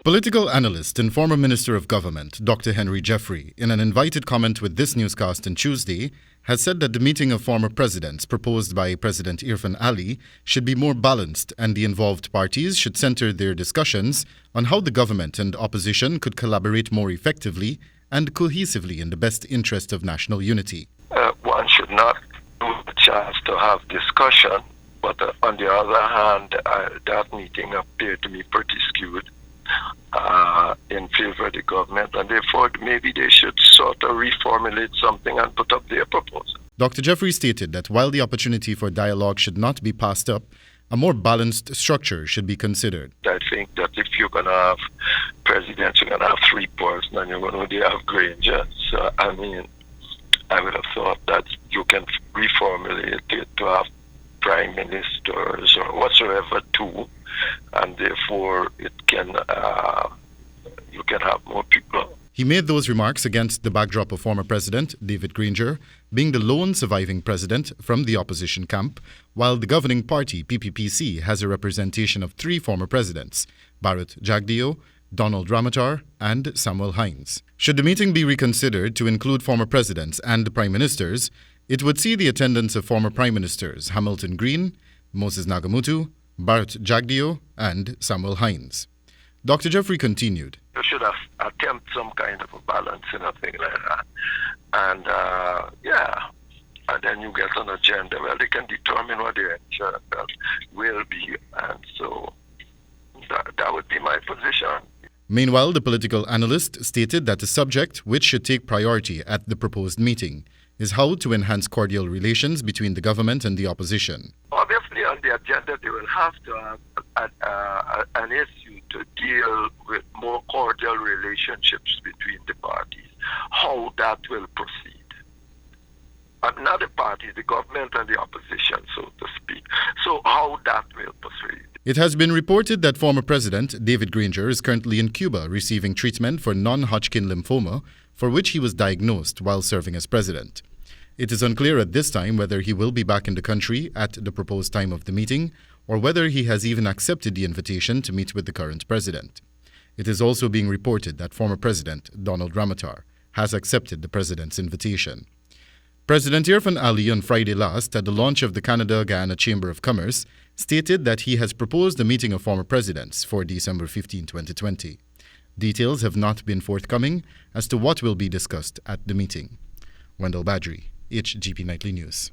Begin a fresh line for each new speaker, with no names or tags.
Political analyst and former Minister of Government, Dr. Henry Jeffrey, in an invited comment with this newscast on Tuesday, has said that the meeting of former presidents proposed by President Irfan Ali should be more balanced and the involved parties should center their discussions on how the government and opposition could collaborate more effectively and cohesively in the best interest of national unity.
One should not lose the chance to have discussion, but on the other hand, that meeting appeared to me pretty skewed in favor of the government, and therefore maybe they should sort of reformulate something and put up their proposal.
Dr. Jeffrey stated that while the opportunity for dialogue should not be passed up, a more balanced structure should be considered.
I think that if you're going to have presidents, you're going to have three persons, and you're going to have Granger. So, I would have thought that you can reformulate it to have prime ministers or whatsoever too, and therefore it can you can have more people.
He made those remarks against the backdrop of former President David Granger being the lone surviving president from the opposition camp, while the governing party, PPPC, has a representation of three former presidents, Bharat Jagdeo, Donald Ramatar, and Samuel Hines. Should the meeting be reconsidered to include former presidents and prime ministers, it would see the attendance of former prime ministers Hamilton Green, Moses Nagamutu, Bharat Jagdeo, and Samuel Hines. Dr. Jeffrey continued.
You should have attempt some kind of a balance in a thing like that. And and then you get an agenda. Well, they can determine what their agenda will be, and so that would be my position.
Meanwhile, the political analyst stated that the subject which should take priority at the proposed meeting is how to enhance cordial relations between the government and the opposition.
Obviously, on the agenda, they will have to have an issue to deal with more cordial relationships between the parties, how that will proceed. Not the parties, the government and the opposition, so to speak. So how that will proceed.
It has been reported that former President David Granger is currently in Cuba receiving treatment for non-Hodgkin lymphoma, for which he was diagnosed while serving as president. It is unclear at this time whether he will be back in the country at the proposed time of the meeting, or whether he has even accepted the invitation to meet with the current president. It is also being reported that former President Donald Ramatar has accepted the president's invitation. President Irfan Ali on Friday last, at the launch of the Canada-Guyana Chamber of Commerce, stated that he has proposed a meeting of former presidents for December 15, 2020. Details have not been forthcoming as to what will be discussed at the meeting. Wendell Badrie, HGP Nightly News.